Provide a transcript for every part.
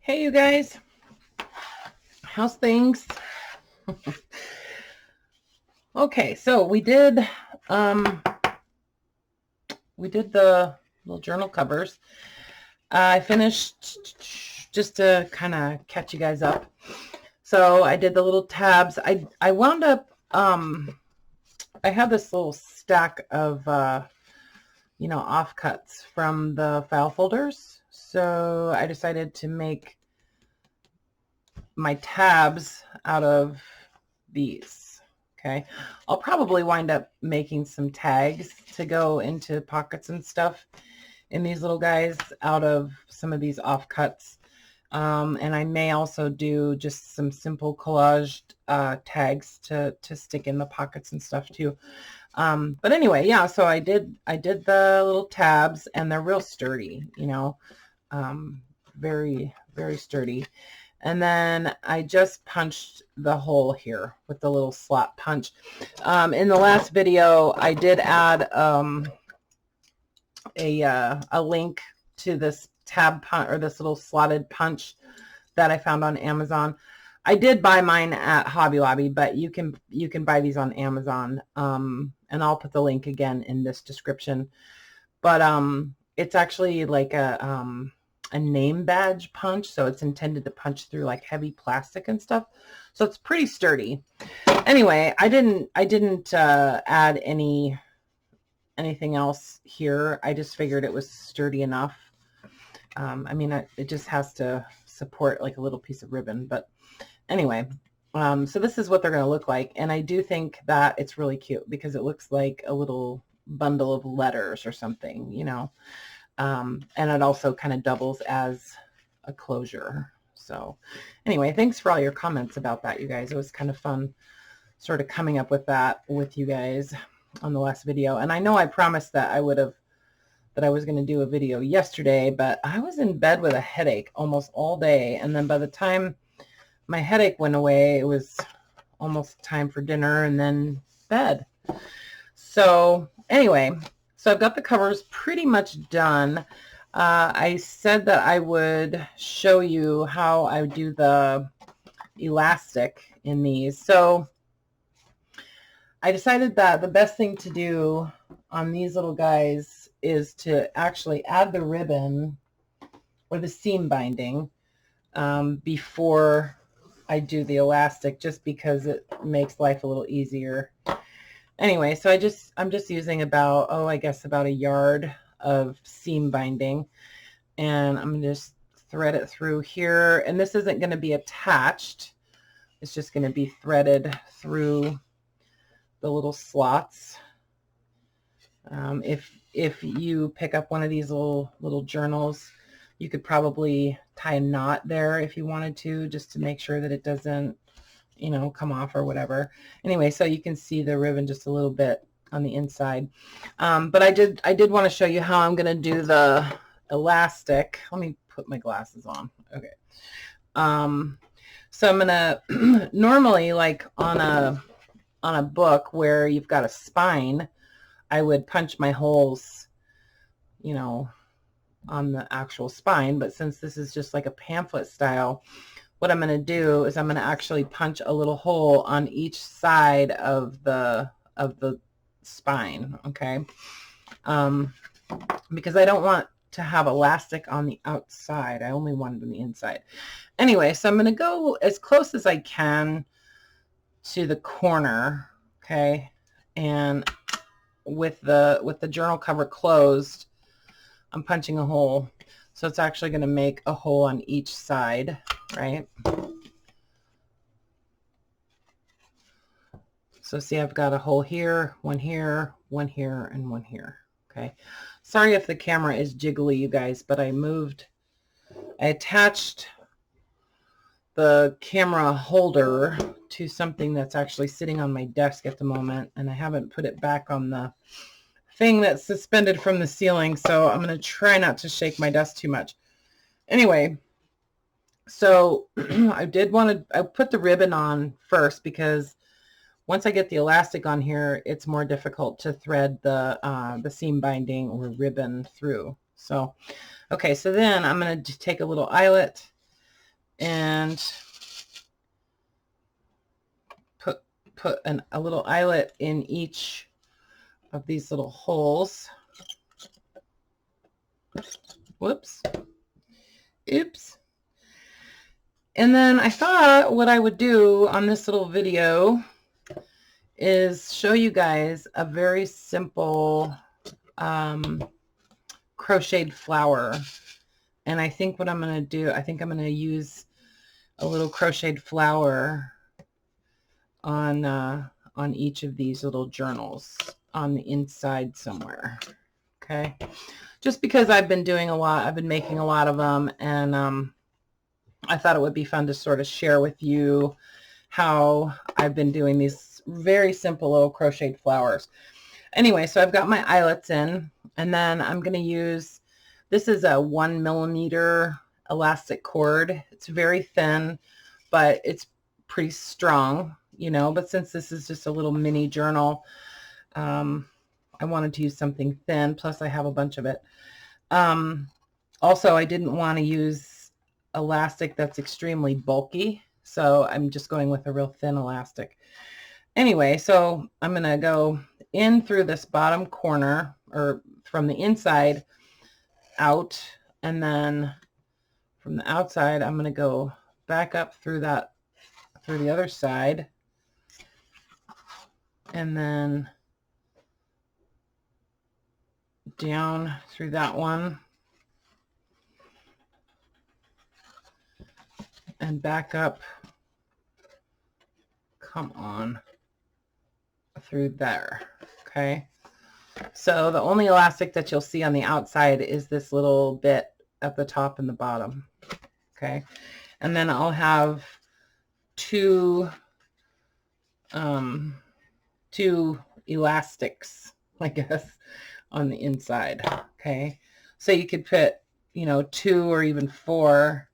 Hey, you guys, how's things? Okay, so we did the little journal covers. I finished just to kind of catch you guys up. So I did the little tabs. I wound up I had this little stack of offcuts from the file folders. So I decided to make my tabs out of these. Okay, I'll probably wind up making some tags to go into pockets and stuff in these little guys out of some of these offcuts. And I may also do just some simple collaged tags to stick in the pockets and stuff too. But anyway, yeah, so I did the little tabs, and they're real sturdy, very, very sturdy. And then I just punched the hole here with the little slot punch. In the last video, I did add a link to this tab punch, or this little slotted punch that I found on Amazon. I did buy mine at Hobby Lobby, but you can buy these on Amazon. And I'll put the link again in this description. But it's actually like a name badge punch, so it's intended to punch through like heavy plastic and stuff, so it's pretty sturdy. Anyway, I didn't add anything else here. I just figured it was sturdy enough. I mean, it just has to support like a little piece of ribbon, but anyway, so this is what they're going to look like, and I do think that it's really cute because it looks like a little bundle of letters or something, and it also kind of doubles as a closure. So anyway, thanks for all your comments about that, you guys. It was kind of fun sort of coming up with that with you guys on the last video. And I know I promised that I was going to do a video yesterday, but I was in bed with a headache almost all day. And then by the time my headache went away, it was almost time for dinner and then bed. So anyway, so I've got the covers pretty much done. I said that I would show you how I do the elastic in these. So I decided that the best thing to do on these little guys is to actually add the ribbon or the seam binding before I do the elastic, just because it makes life a little easier. Anyway, so I'm just using about, I guess about a yard of seam binding, and I'm going to just thread it through here. And this isn't going to be attached. It's just going to be threaded through the little slots. If you pick up one of these little journals, you could probably tie a knot there if you wanted to, just to make sure that it doesn't come off or whatever. Anyway, so you can see the ribbon just a little bit on the inside. But I did want to show you how I'm going to do the elastic. Let me put my glasses on. Okay. So I'm going to normally, like on a book where you've got a spine, I would punch my holes, on the actual spine. But since this is just like a pamphlet style, what I'm going to do is I'm going to actually punch a little hole on each side of the spine. Okay. Because I don't want to have elastic on the outside. I only want it on the inside. Anyway, so I'm going to go as close as I can to the corner. Okay. And with the journal cover closed, I'm punching a hole. So it's actually going to make a hole on each side, right? So see, I've got a hole here, one here, one here, and one here. Okay. Sorry if the camera is jiggly, you guys, but I attached the camera holder to something that's actually sitting on my desk at the moment, and I haven't put it back on the thing that's suspended from the ceiling, so I'm going to try not to shake my desk too much. Anyway, so I put the ribbon on first, because once I get the elastic on here, it's more difficult to thread the seam binding or ribbon through. So, okay, so then I'm going to take a little eyelet, and put a little eyelet in each of these little holes. Whoops. Oops. And then I thought what I would do on this little video is show you guys a very simple crocheted flower. And I think what I'm going to do, I think I'm going to use a little crocheted flower on each of these little journals on the inside somewhere. Okay. Just because I've been doing a lot, I've been making a lot of them, and I thought it would be fun to sort of share with you how I've been doing these very simple little crocheted flowers. Anyway, so I've got my eyelets in, and then I'm going to use, this is a 1mm elastic cord. It's very thin, but it's pretty strong, you know, but since this is just a little mini journal, I wanted to use something thin, plus I have a bunch of it. Also, I didn't want to use elastic that's extremely bulky, so I'm just going with a real thin elastic. Anyway, so I'm going to go in through this bottom corner, or from the inside out, and then from the outside, I'm going to go back up through that, through the other side, and then down through that one, and back up, come on, through there. Okay, so the only elastic that you'll see on the outside is this little bit at the top and the bottom. Okay, and then I'll have two elastics, I guess, on the inside. Okay, so you could put, you know, 2 or even 4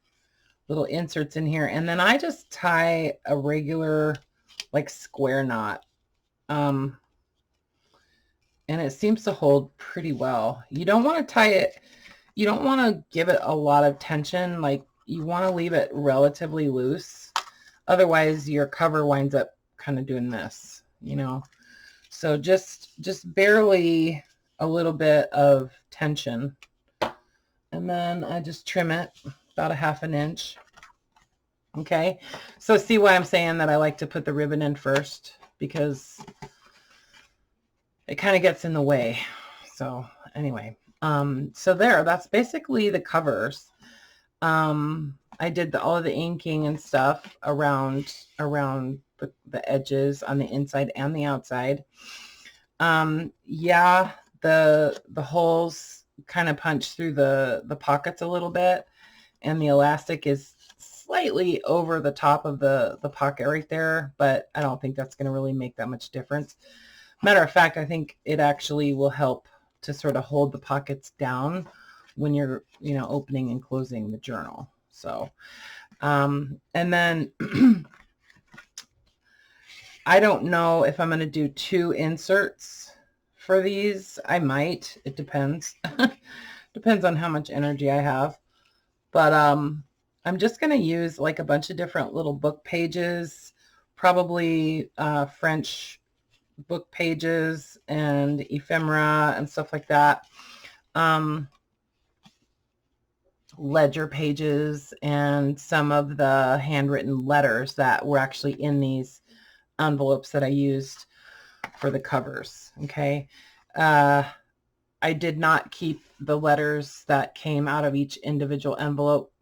little inserts in here, and then I just tie a regular like square knot, and it seems to hold pretty well. You don't want to tie it, you don't want to give it a lot of tension, like you want to leave it relatively loose, otherwise your cover winds up kind of doing this, you know. So just barely a little bit of tension, and then I just trim it about a 1/2 inch. Okay, so see why I'm saying that I like to put the ribbon in first, because it kind of gets in the way. So anyway, so there, that's basically the covers. I did all of the inking and stuff around the edges on the inside and the outside. Yeah, the holes kind of punch through the pockets a little bit, and the elastic is slightly over the top of the pocket right there, but I don't think that's going to really make that much difference. Matter of fact, I think it actually will help to sort of hold the pockets down when you're, you know, opening and closing the journal. So, and then I don't know if I'm going to do 2 inserts for these. I might. It depends. Depends on how much energy I have. But I'm just going to use like a bunch of different little book pages, probably French book pages and ephemera and stuff like that. Ledger pages and some of the handwritten letters that were actually in these envelopes that I used for the covers. Okay, I did not keep the letters that came out of each individual envelope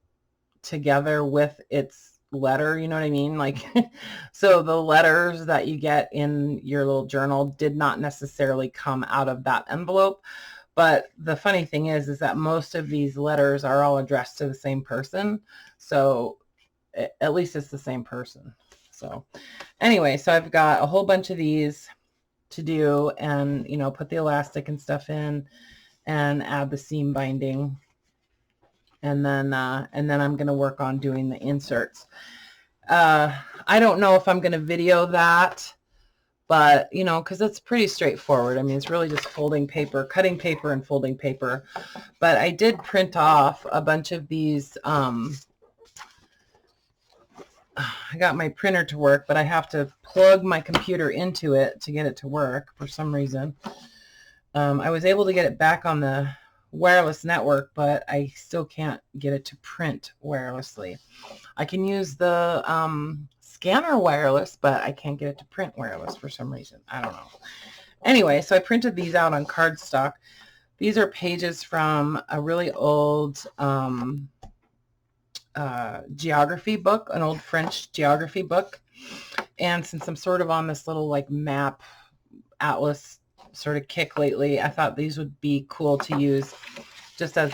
together with its letter, you know what I mean? Like, so the letters that you get in your little journal did not necessarily come out of that envelope. But the funny thing is that most of these letters are all addressed to the same person. So at least it's the same person. So anyway, so I've got a whole bunch of these to do, and, you know, put the elastic and stuff in and add the seam binding. And then I'm going to work on doing the inserts. I don't know if I'm going to video that, but, you know, because it's pretty straightforward. I mean, it's really just folding paper, cutting paper, and folding paper. But I did print off a bunch of these I got my printer to work, but I have to plug my computer into it to get it to work for some reason. I was able to get it back on the wireless network, but I still can't get it to print wirelessly. I can use the scanner wireless, but I can't get it to print wireless for some reason. I don't know. Anyway, so I printed these out on cardstock. These are pages from a really old geography book, an old French geography book. And since I'm sort of on this little like map atlas sort of kick lately, I thought these would be cool to use just as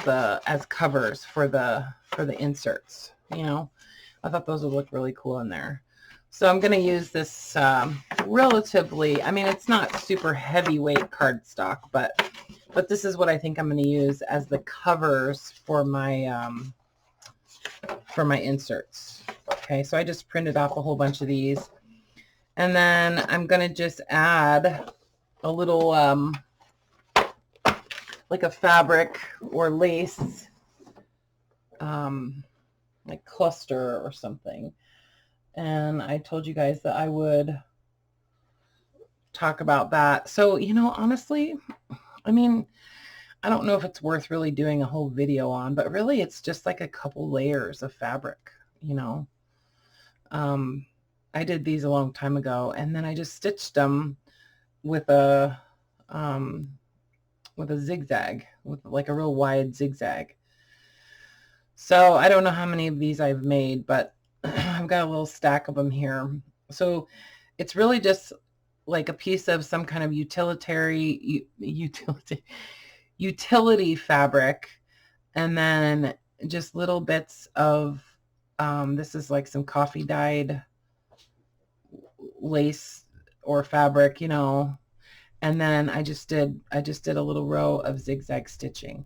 covers for the inserts. You know, I thought those would look really cool in there. So I'm going to use this relatively, I mean, it's not super heavyweight cardstock, but this is what I think I'm going to use as the covers for my inserts. Okay, so I just printed off a whole bunch of these, and then I'm going to just add a little like a fabric or lace like cluster or something. And I told you guys that I would talk about that. So, you know, honestly, I mean, I don't know if it's worth really doing a whole video on, but really it's just like a couple layers of fabric, you know. I did these a long time ago, and then I just stitched them with a zigzag, with like a real wide zigzag. So I don't know how many of these I've made, but I've got a little stack of them here. So it's really just like a piece of some kind of utility fabric, and then just little bits of this is like some coffee dyed lace or fabric, you know, and then I just did a little row of zigzag stitching.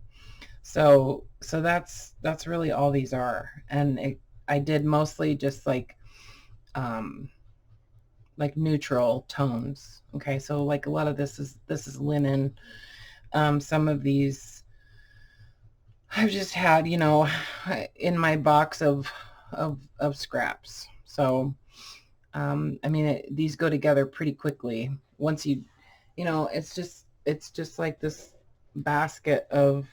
So that's really all these are. And I did mostly just like neutral tones. Okay, so like a lot of this is linen. Some of these I've just had, you know, in my box of scraps. So I mean, these go together pretty quickly once you know, it's just like this basket of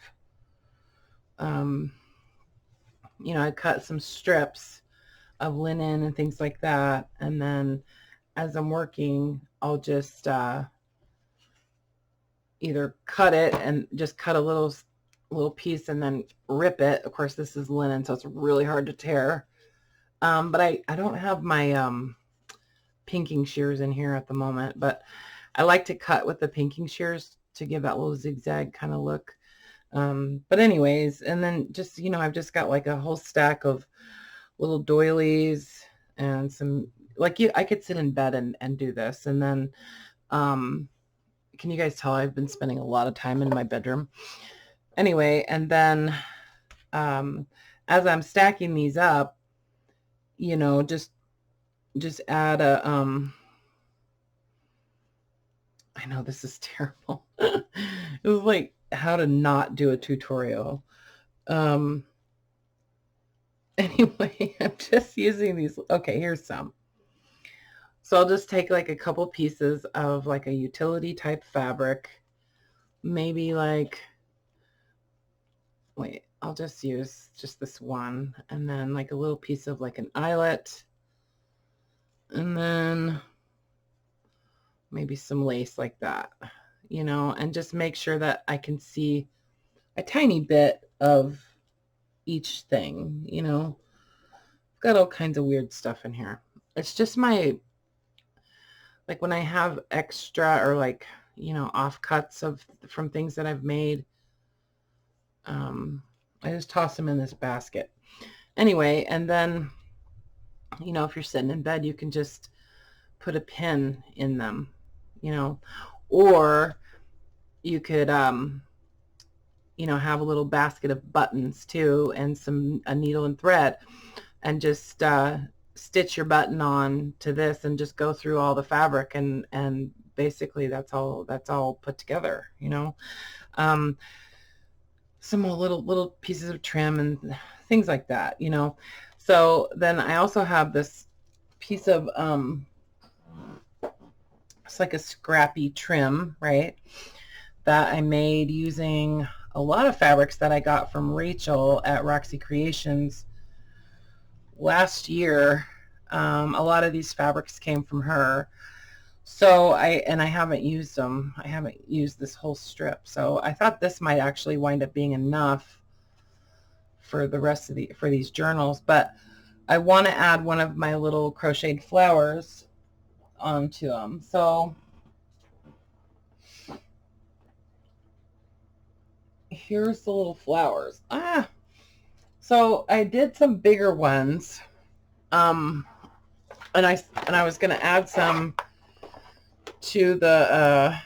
you know, I cut some strips of linen and things like that, and then as I'm working, I'll just either cut it and just cut a little piece and then rip it. Of course, this is linen, so it's really hard to tear. But I don't have my pinking shears in here at the moment, but I like to cut with the pinking shears to give that little zigzag kind of look. But anyways, and then just, you know, I've just got like a whole stack of little doilies and some, like, I could sit in bed and do this. And then, can you guys tell I've been spending a lot of time in my bedroom? Anyway, and then, as I'm stacking these up, you know, just add a, I know this is terrible. It was like how to not do a tutorial. Anyway, I'm just using these. Okay, here's some. So I'll just take like a couple pieces of like a utility type fabric. Maybe like, wait, I'll just use just this one. And then like a little piece of like an eyelet. And then maybe some lace like that, you know, and just make sure that I can see a tiny bit of each thing, you know. I've got all kinds of weird stuff in here. It's just my, like when I have extra or like, you know, offcuts from things that I've made, I just toss them in this basket. Anyway, and then, you know, if you're sitting in bed, you can just put a pin in them, you know, or you could, you know, have a little basket of buttons too, and a needle and thread, and just stitch your button on to this and just go through all the fabric, and basically that's all put together, you know. Some more little pieces of trim and things like that, you know. So then I also have this piece of, it's like a scrappy trim, right? That I made using a lot of fabrics that I got from Rachel at Roxy Creations last year. A lot of these fabrics came from her. So I haven't used them. I haven't used this whole strip. So I thought this might actually wind up being enough for the rest of for these journals, but I want to add one of my little crocheted flowers onto them. So here's the little flowers. So I did some bigger ones. And I was going to add some to the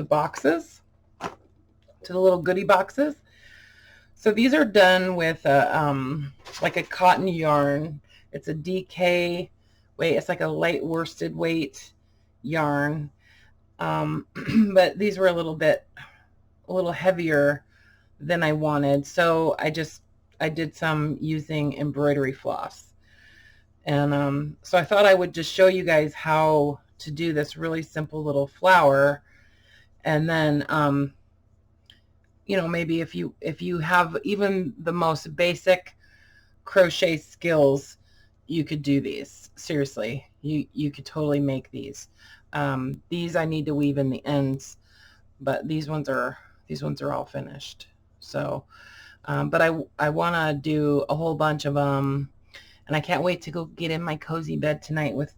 boxes, to the little goodie boxes. So these are done with like a cotton yarn. It's a DK weight. It's like a light worsted weight yarn. But these were a little heavier than I wanted. So I did some using embroidery floss. And so I thought I would just show you guys how to do this really simple little flower. And then, you know, maybe if you have even the most basic crochet skills, you could do these. Seriously, you could totally make these. These I need to weave in the ends, but these ones are all finished. So, but I want to do a whole bunch of them, and I can't wait to go get in my cozy bed tonight with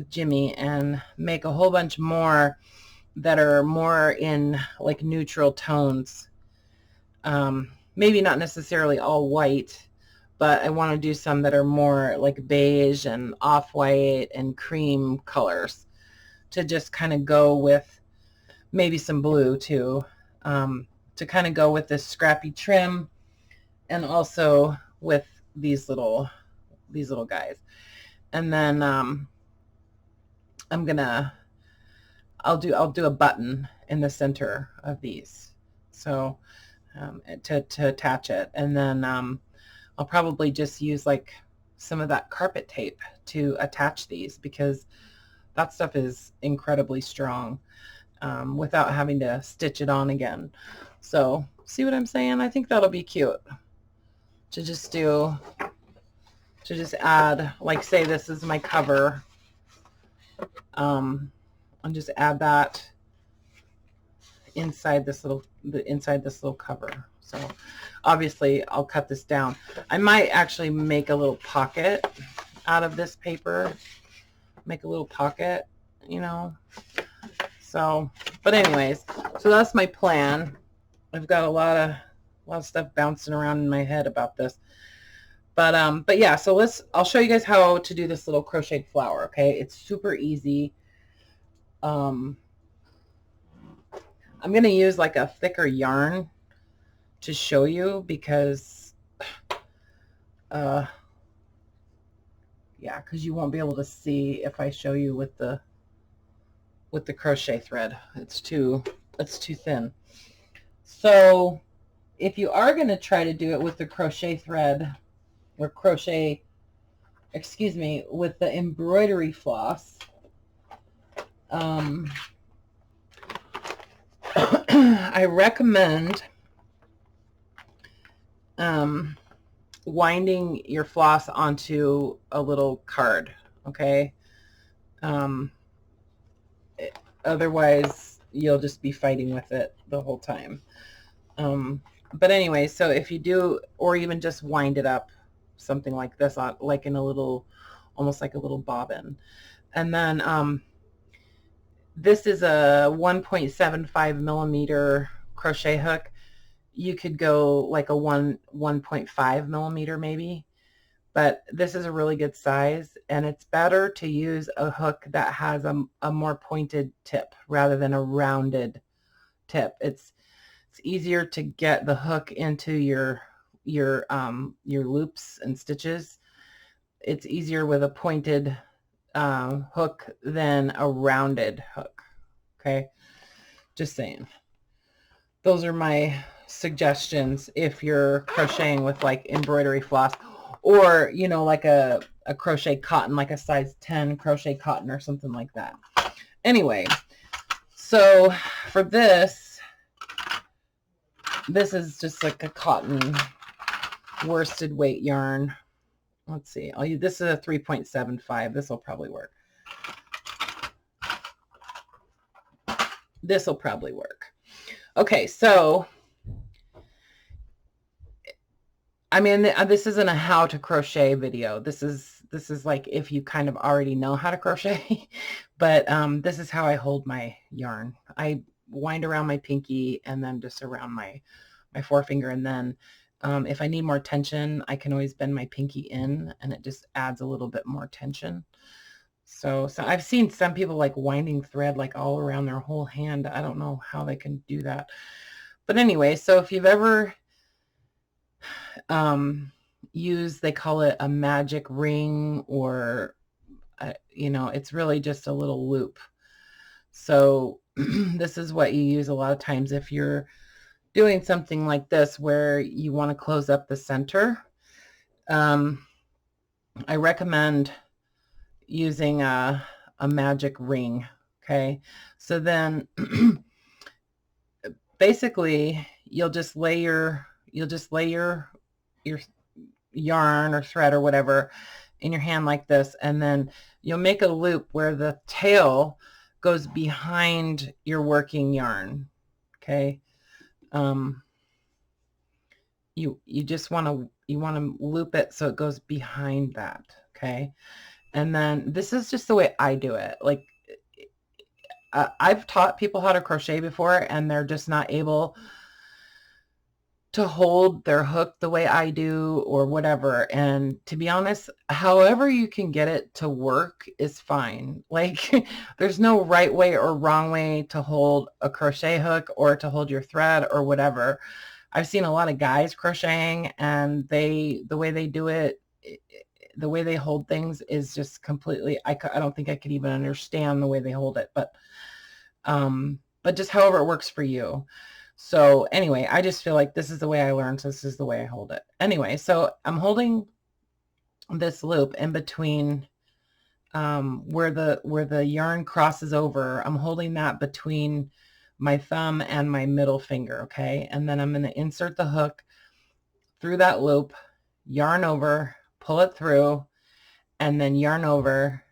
Jimmy and make a whole bunch more that are more in like neutral tones. Maybe not necessarily all white, but I want to do some that are more like beige and off-white and cream colors to just kind of go with maybe some blue too, to kind of go with this scrappy trim and also with these little guys. And then I'll do a button in the center of these, so to attach it. And then I'll probably just use like some of that carpet tape to attach these, because that stuff is incredibly strong, without having to stitch it on again. So see what I'm saying? I think that'll be cute to just add, like, say this is my cover, and just add that inside this little cover. So obviously I'll cut this down. I might actually make a little pocket out of this paper, make a little pocket, you know. So, but anyways, so that's my plan. I've got a lot of stuff bouncing around in my head about this. But yeah, so I'll show you guys how to do this little crocheted flower, okay? It's super easy. I'm going to use like a thicker yarn to show you, because yeah, because you won't be able to see if I show you with the crochet thread. It's too thin. So if you are going to try to do it with the crochet thread, or with the embroidery floss, I recommend winding your floss onto a little card, okay? Otherwise you'll just be fighting with it the whole time. But anyway, so if you do, or even just wind it up something like this, like in a little, almost like a little bobbin. And then this is a 1.75 millimeter crochet hook. You could go like a 1.5 millimeter maybe, but this is a really good size, and it's better to use a hook that has a more pointed tip rather than a rounded tip. It's easier to get the hook into your loops and stitches. It's easier with a pointed hook than a rounded hook. Okay, just saying. Those are my suggestions if you're crocheting with like embroidery floss, or you know, like a a crochet cotton, like a size 10 crochet cotton or something like that. Anyway, so for this is just like a cotton worsted weight yarn. Let's see, I'll use, this is a 3.75. This will probably work. This will probably work. Okay, so I mean, this isn't a how to crochet video. This is like if you kind of already know how to crochet, but this is how I hold my yarn. I wind around my pinky and then just around my forefinger, and then if I need more tension, I can always bend my pinky in, and it just adds a little bit more tension. So I've seen some people like winding thread like all around their whole hand. I don't know how they can do that. But anyway, so if you've ever used, they call it a magic ring, or you know, it's really just a little loop. So this is what you use a lot of times if you're doing something like this where you want to close up the center. I recommend using a magic ring. Okay, so then basically you'll just lay your yarn or thread or whatever in your hand like this, and then you'll make a loop where the tail goes behind your working yarn. Okay, you just want to loop it so it goes behind that. Okay, and then this is just the way I do it. Like I've taught people how to crochet before, and they're just not able to hold their hook the way I do or whatever. And to be honest, however you can get it to work is fine. Like there's no right way or wrong way to hold a crochet hook or to hold your thread or whatever. I've seen a lot of guys crocheting, and the way they do it, the way they hold things is just completely, I don't think I could even understand the way they hold it, but just however it works for you. So anyway, I just feel like this is the way I learned, so this is the way I hold it. Anyway, so I'm holding this loop in between where the yarn crosses over. I'm holding that between my thumb and my middle finger, okay? And then I'm going to insert the hook through that loop, yarn over, pull it through, and then yarn over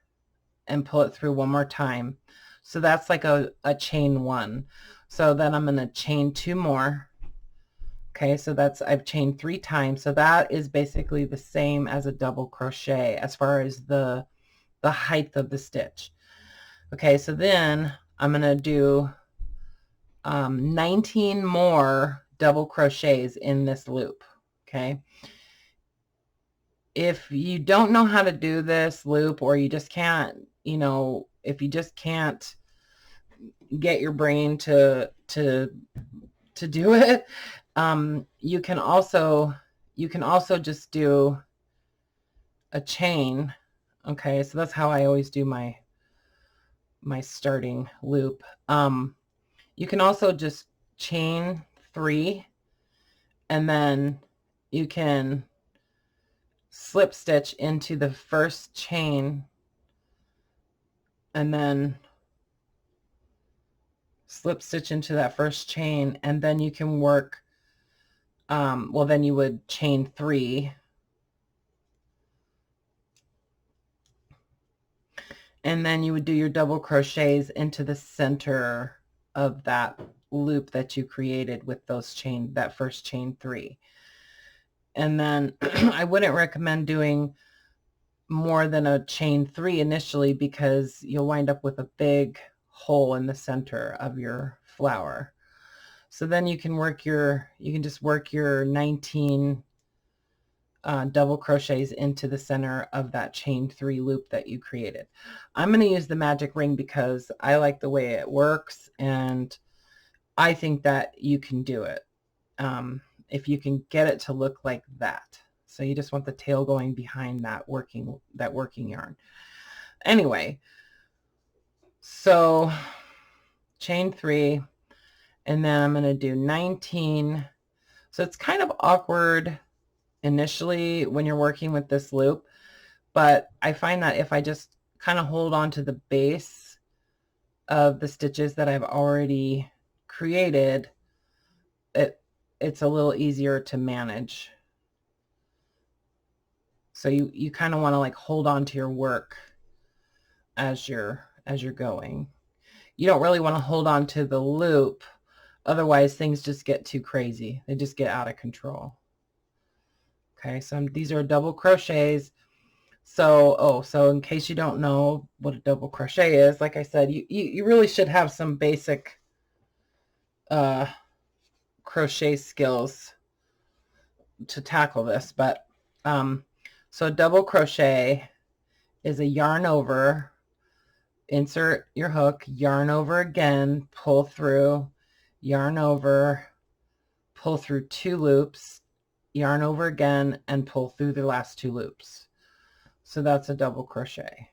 and pull it through one more time. So that's like a chain one. So then I'm going to chain two more. Okay, so I've chained 3 times. So that is basically the same as a double crochet as far as the height of the stitch. Okay, so then I'm going to do 19 more double crochets in this loop. Okay. If you don't know how to do this loop, or you just can't, you know, if you just can't get your brain to do it, you can also just do a chain. Okay, so that's how I always do my starting loop. You can also just chain 3, and then you can slip stitch into the first chain, and then slip stitch into that first chain, and then you can work, well, then you would chain 3, and then you would do your double crochets into the center of that loop that you created with those that first chain 3. And then I wouldn't recommend doing more than a chain 3 initially, because you'll wind up with a big hole in the center of your flower. So then you can just work your 19 double crochets into the center of that chain 3 loop that you created. I'm going to use the magic ring because I like the way it works, and I think that you can do it if you can get it to look like that. So you just want the tail going behind that working yarn. Anyway, so chain 3, and then I'm going to do 19. So it's kind of awkward initially when you're working with this loop, but I find that if I just kind of hold on to the base of the stitches that I've already created, it's a little easier to manage. So you kind of want to like hold on to your work as you're going. You don't really want to hold on to the loop, otherwise things just get too crazy. They just get out of control. Okay, so these are double crochets. So so in case you don't know what a double crochet is, like I said, you really should have some basic crochet skills to tackle this. But so double crochet is a yarn over, insert your hook, yarn over again, pull through, yarn over, pull through 2 loops, yarn over again, and pull through the last 2 loops. So that's a double crochet.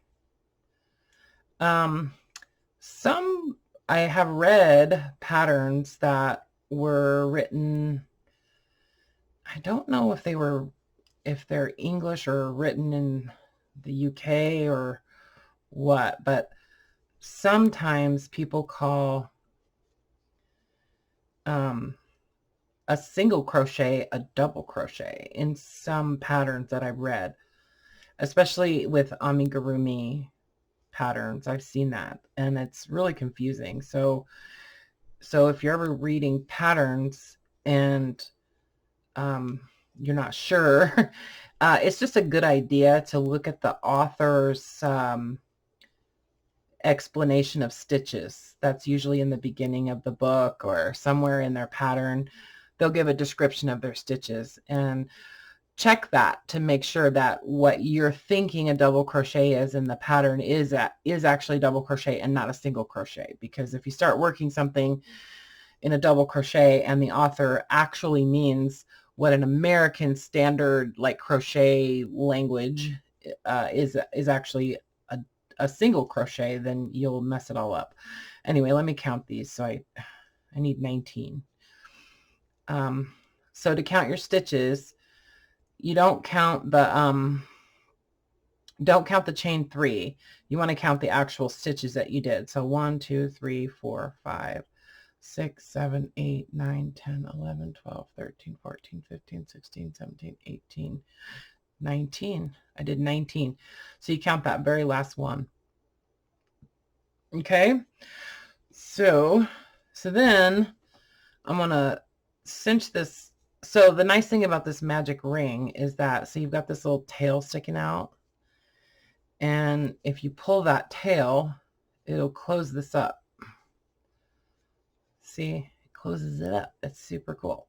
Some I have read patterns that were written, I don't know if they're English or written in the UK or what, but sometimes people call a single crochet a double crochet in some patterns that I've read, especially with amigurumi patterns. I've seen that, and it's really confusing. So if you're ever reading patterns and you're not sure, it's just a good idea to look at the author's explanation of stitches. That's usually in the beginning of the book or somewhere in their pattern. They'll give a description of their stitches, and check that to make sure that what you're thinking a double crochet is in the pattern is actually double crochet and not a single crochet. Because if you start working something in a double crochet and the author actually means what an American standard like crochet language is actually a single crochet, then you'll mess it all up. Anyway, let me count these. So I need 19. So to count your stitches, you don't count the chain 3. You want to count the actual stitches that you did. So 1, 2, 3, 4, 5, 6, 7, 8, 9, 10, 11, 12, 13, 14, 15, 16, 17, 18, 19. I did 19. So you count that very last one. Okay. So then I'm going to cinch this. So the nice thing about this magic ring is that, so you've got this little tail sticking out, and if you pull that tail, it'll close this up. See, it closes it up. It's super cool.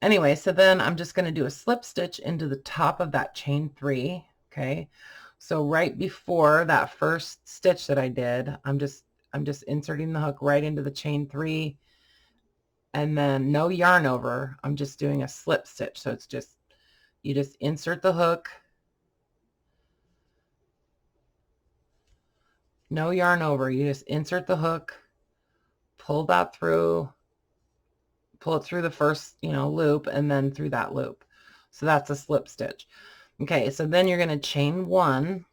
Anyway, so then I'm just going to do a slip stitch into the top of that chain 3. Okay. So right before that first stitch that I did, I'm just inserting the hook right into the chain 3, and then no yarn over. I'm just doing a slip stitch. So it's just, you just insert the hook, no yarn over. You just insert the hook, pull that through, pull it through the first, loop, and then through that loop. So that's a slip stitch. Okay, so then you're going to chain 1,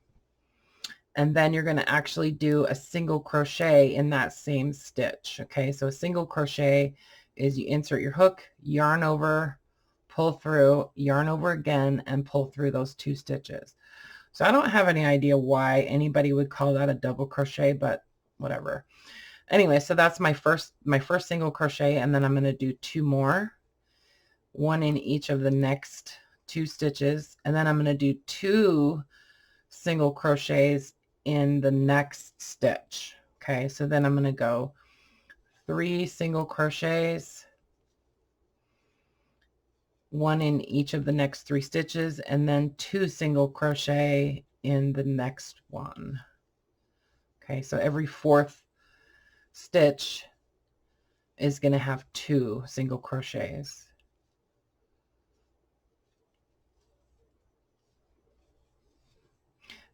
and then you're going to actually do a single crochet in that same stitch. Okay, so a single crochet is you insert your hook, yarn over, pull through, yarn over again, and pull through those 2 stitches. So I don't have any idea why anybody would call that a double crochet, but whatever. Anyway, so that's my first single crochet, and then I'm going to do 2 more, 1 in each of the next 2 stitches, and then I'm going to do 2 single crochets in the next stitch. Okay, so then I'm going to go 3 single crochets, 1 in each of the next 3 stitches, and then 2 single crochet in the next one. Okay, so every 4th stitch is going to have 2 single crochets.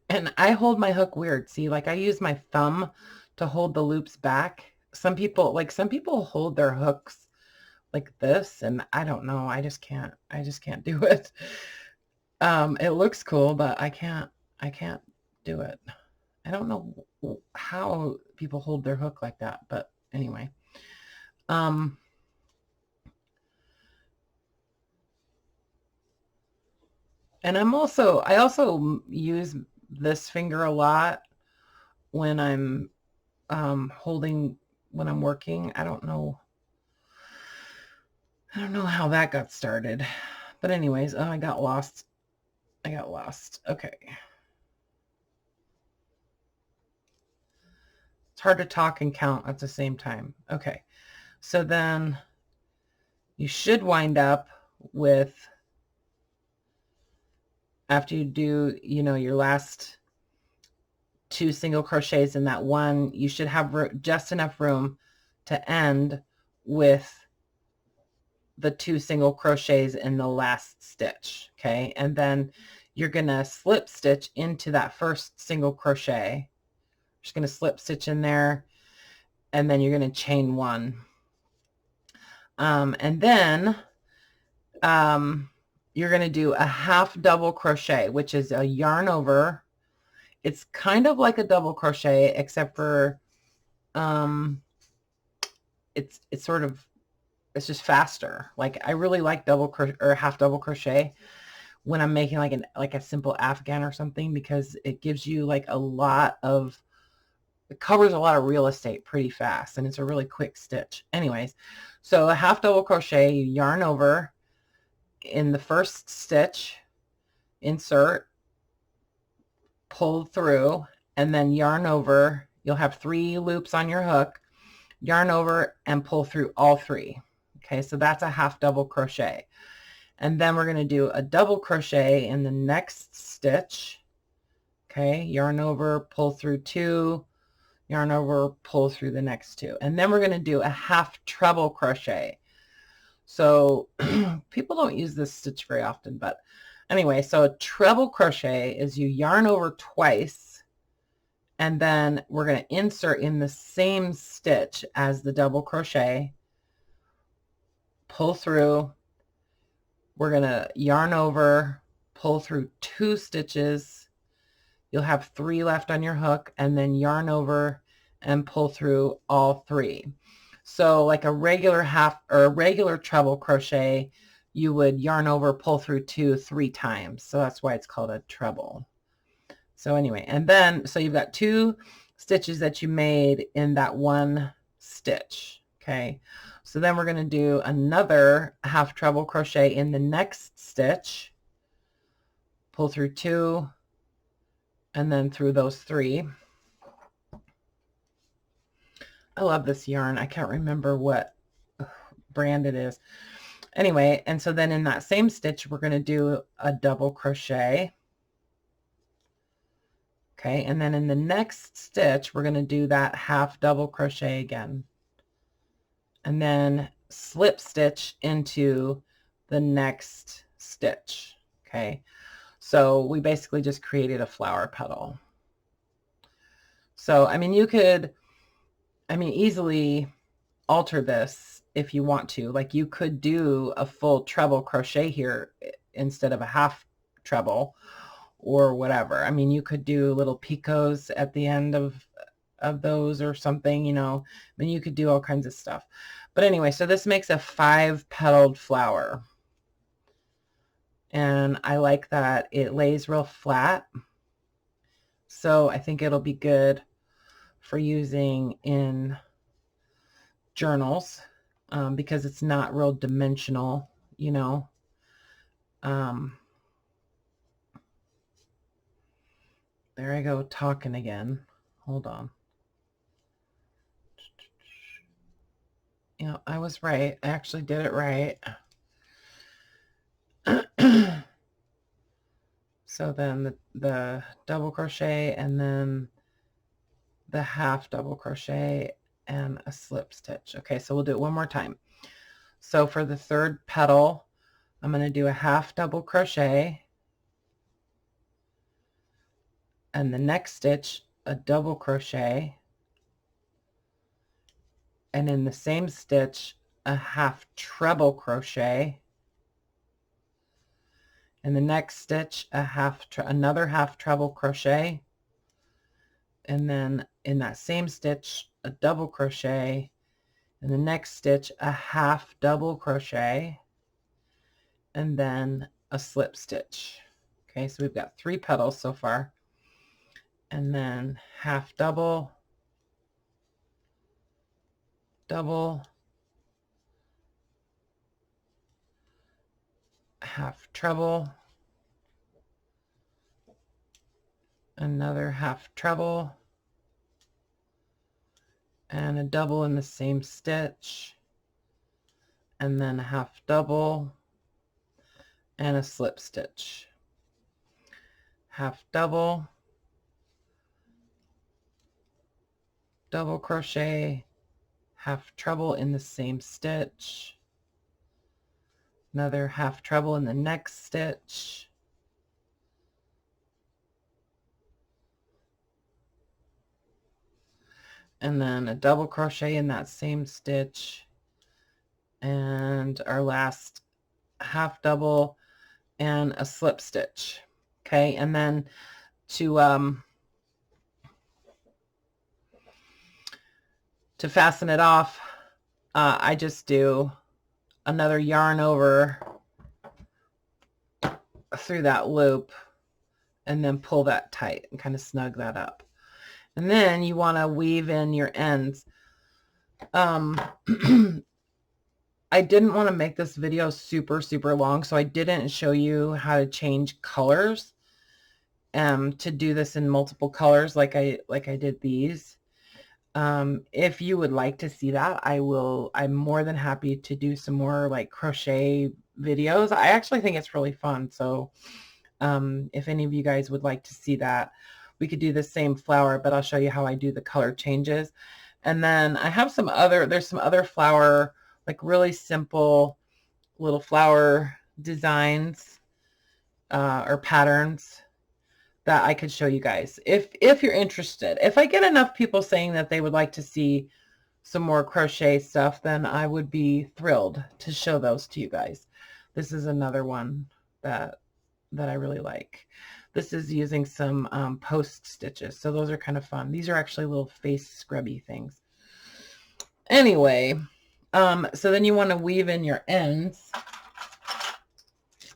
And I hold my hook weird. See, like I use my thumb to hold the loops back. Some people hold their hooks like this, and I don't know. I just can't do it. It looks cool, but I can't do it. I don't know how people hold their hook like that, but anyway. And I also use this finger a lot when I'm when I'm working. I don't know how that got started. But anyways, oh, I got lost. Okay. It's hard to talk and count at the same time. Okay. So then you should wind up with, after you do, your last 2 single crochets in that one, you should have just enough room to end with the 2 single crochets in the last stitch. Okay. And then you're going to slip stitch into that first single crochet. Just going to slip stitch in there, and then you're going to chain 1. And then you're going to do a half double crochet, which is a yarn over. It's kind of like a double crochet, except for it's just faster. Like, I really like double crochet or half double crochet when I'm making like a simple Afghan or something, because it gives you like it covers a lot of real estate pretty fast, and it's a really quick stitch. Anyways, so a half double crochet, you yarn over in the first stitch, insert, pull through, and then yarn over. You'll have 3 loops on your hook, yarn over and pull through all 3. Okay, so that's a half double crochet. And then we're going to do a double crochet in the next stitch. Okay, yarn over, pull through 2, yarn over, pull through the next 2. And then we're going to do a half treble crochet. So people don't use this stitch very often, but anyway, so a treble crochet is you yarn over twice, and then we're going to insert in the same stitch as the double crochet, pull through, we're going to yarn over, pull through 2 stitches, you'll have 3 left on your hook, and then yarn over and pull through all 3. So like a regular half or a regular treble crochet, you would yarn over, pull through 2 3 times. So that's why it's called a treble. So anyway, and then, so you've got 2 stitches that you made in that one stitch. Okay. So then we're going to do another half treble crochet in the next stitch, pull through 2, and then through those 3. I love this yarn. I can't remember what brand it is. Anyway, and so then in that same stitch, we're going to do a double crochet. Okay, and then in the next stitch, we're going to do that half double crochet again. And then slip stitch into the next stitch. Okay, so we basically just created a flower petal. So, I mean, you could, easily alter this if you want to. Like, you could do a full treble crochet here instead of a half treble or whatever. I mean, you could do little picots at the end of those or something, I mean, you could do all kinds of stuff. But anyway, so this makes a 5-petaled flower. And I like that it lays real flat. So I think it'll be good for using in journals, because it's not real dimensional, there I go talking again. Hold on. Yeah, I was right. I actually did it right. So then the double crochet, and then the half double crochet and a slip stitch. Okay, so we'll do it one more time. So for the third petal, I'm going to do a half double crochet, and the next stitch a double crochet, and in the same stitch a half treble crochet, In the next stitch, another half treble crochet, and then in that same stitch, a double crochet. In the next stitch, a half double crochet, and then a slip stitch. Okay, so we've got 3 petals so far. And then half double, double, half treble, another half treble, and a double in the same stitch, and then a half double and a slip stitch. Half double, double crochet, half treble in the same stitch, another half treble in the next stitch, and then a double crochet in that same stitch, and our last half double and a slip stitch. Okay, and then to fasten it off, I just do another yarn over through that loop and then pull that tight and kind of snug that up. And then you want to weave in your ends. I didn't want to make this video super long, so I didn't show you how to change colors to do this in multiple colors like I did these. If you would like to see that, I'm more than happy to do some more like crochet videos. I actually think it's really fun. So if any of you guys would like to see that, we could do the same flower, but I'll show you how I do the color changes. And then I have there's some other flower, like really simple little flower designs or patterns that I could show you guys if you're interested. If I get enough people saying that they would like to see some more crochet stuff, then I would be thrilled to show those to you guys. This is another one that I really like. This is using some post stitches, so those are kind of fun. These are actually little face scrubby things. Anyway, so then you want to weave in your ends,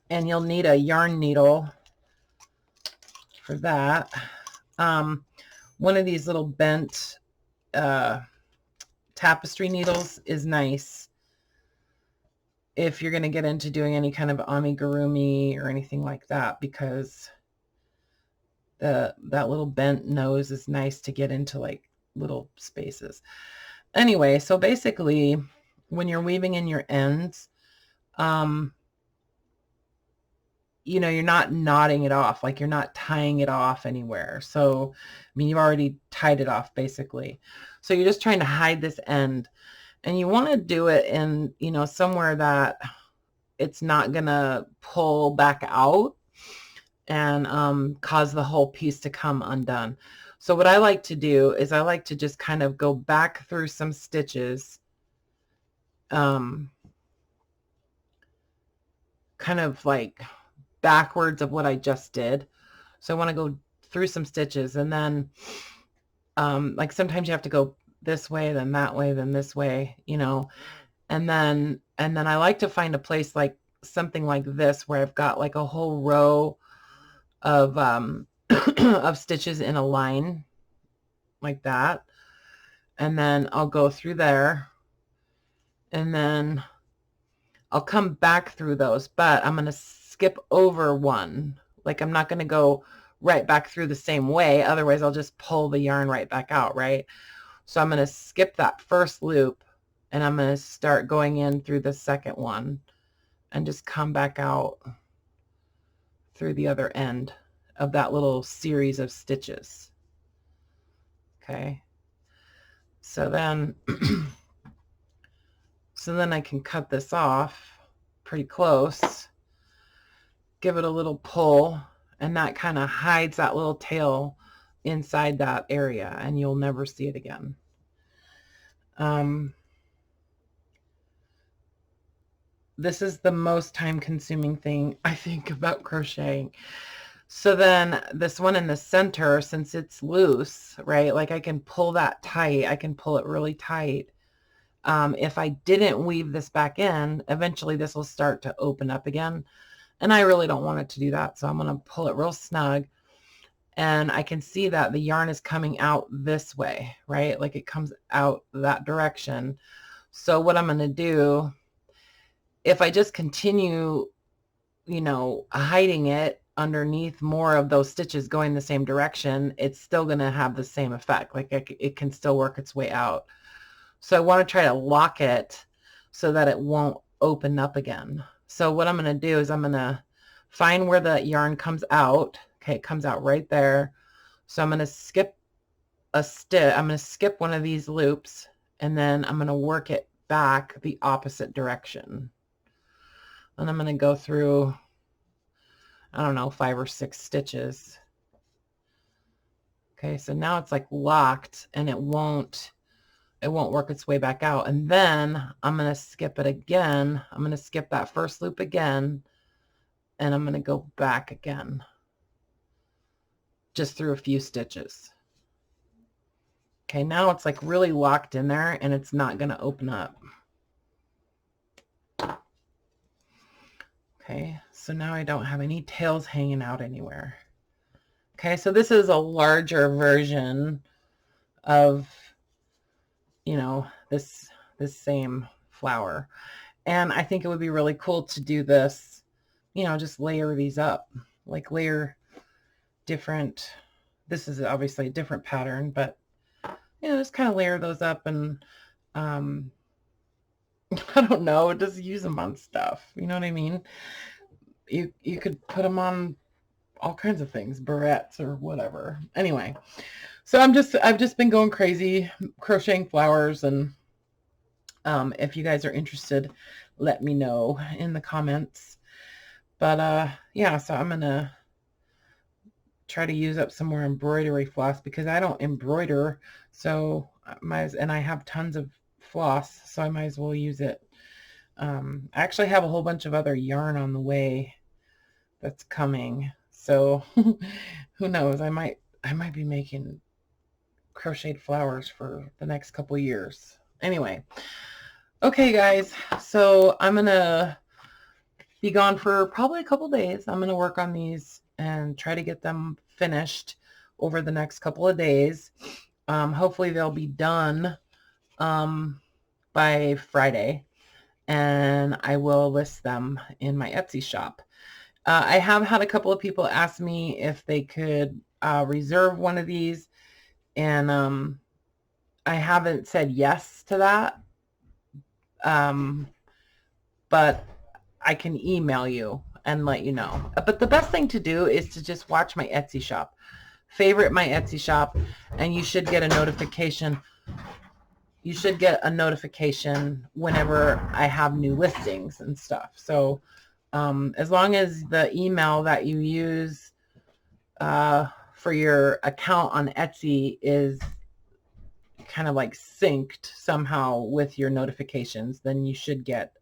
and you'll need a yarn needle for that. One of these little bent tapestry needles is nice if you're going to get into doing any kind of amigurumi or anything like that, because that little bent nose is nice to get into like little spaces. Anyway, so basically when you're weaving in your ends, you know, you're not knotting it off, like you're not tying it off anywhere. So, I mean, you've already tied it off basically. So you're just trying to hide this end, and you want to do it in, you know, somewhere that it's not gonna pull back out and cause the whole piece to come undone. So what I like to do is I like to just kind of go back through some stitches, kind of like backwards of what I just did. So I want to go through some stitches, and then like sometimes you have to go this way, then that way, then this way, you know, and then I like to find a place like something like this where I've got like a whole row of of stitches in a line like that, and then I'll go through there, and then I'll come back through those, but I'm going to skip over one. Like I'm not going to go right back through the same way, otherwise I'll just pull the yarn right back out, right? So I'm going to skip that first loop, and I'm going to start going in through the second one and just come back out through the other end of that little series of stitches. Okay, so then I can cut this off pretty close, give it a little pull, and that kind of hides that little tail inside that area, and you'll never see it again. this is the most time consuming thing I think about crocheting. So then this one in the center, since it's loose, right? Like I can pull that tight. I can pull it really tight. If I didn't weave this back in, eventually this will start to open up again. And I really don't want it to do that. So I'm going to pull it real snug. And I can see that the yarn is coming out this way, right? Like it comes out that direction. So what I'm going to do, if I just continue, you know, hiding it underneath more of those stitches going the same direction, it's still going to have the same effect. Like it can still work its way out. So I want to try to lock it so that it won't open up again. So what I'm going to do is I'm going to find where the yarn comes out. Okay, it comes out right there. So I'm going to skip a stitch. I'm going to skip one of these loops, and then I'm going to work it back the opposite direction. And I'm going to go through, I don't know, 5 or 6 stitches. Okay, so now it's like locked, and it won't work its way back out. And then I'm going to skip it again. I'm going to skip that first loop again, and I'm going to go back again, just through a few stitches. Okay, now it's like really locked in there, and it's not going to open up. Okay, so now I don't have any tails hanging out anywhere. Okay, so this is a larger version of, you know, this same flower. And I think it would be really cool to do this, you know, just layer these up, like layer different, this is obviously a different pattern, but, you know, just kind of layer those up and, I don't know, just use them on stuff. You know what I mean? You could put them on all kinds of things, barrettes or whatever. Anyway, so I've just been going crazy crocheting flowers, and if you guys are interested, let me know in the comments. But yeah, so I'm gonna try to use up some more embroidery floss because I don't embroider, so and I have tons of floss, so I might as well use it. I actually have a whole bunch of other yarn on the way that's coming, so who knows, I might be making crocheted flowers for the next couple years. Anyway, okay guys, so I'm gonna be gone for probably a couple days. I'm gonna work on these and try to get them finished over the next couple of days. Hopefully they'll be done by Friday, and I will list them in my Etsy shop. I have had a couple of people ask me if they could reserve one of these, and I haven't said yes to that, but I can email you and let you know. But the best thing to do is to just watch my Etsy shop, favorite my Etsy shop, and you should get a notification. You should get a notification whenever I have new listings and stuff. So as long as the email that you use for your account on Etsy is kind of like synced somehow with your notifications, then you should get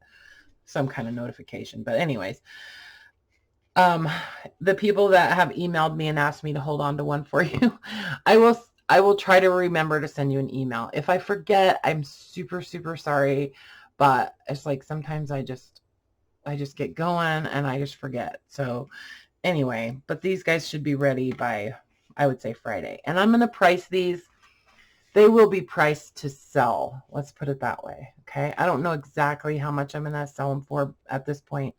some kind of notification. But anyways, the people that have emailed me and asked me to hold on to one for you, I will try to remember to send you an email. If I forget, I'm super sorry, but it's like sometimes I just get going and I just forget. So anyway, but these guys should be ready by, I would say, Friday. And I'm going to price these. They will be priced to sell. Let's put it that way. Okay. I don't know exactly how much I'm going to sell them for at this point,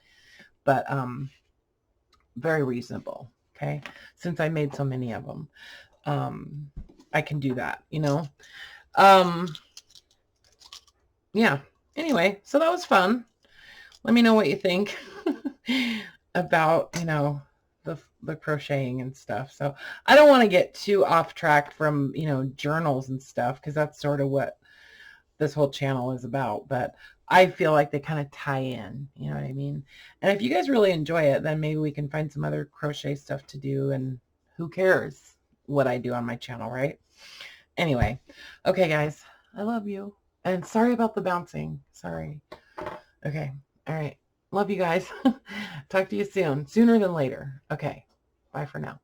but very reasonable. Okay. Since I made so many of them, I can do that, you know? Yeah. Anyway, so that was fun. Let me know what you think about, you know, the crocheting and stuff. So I don't want to get too off track from, you know, journals and stuff, because that's sort of what this whole channel is about. But I feel like they kind of tie in, you know what I mean? And if you guys really enjoy it, then maybe we can find some other crochet stuff to do, and who cares what I do on my channel, right? Anyway, okay guys, I love you. And sorry about the bouncing. Sorry. Okay. All right. Love you guys. Talk to you soon. Sooner than later. Okay. Bye for now.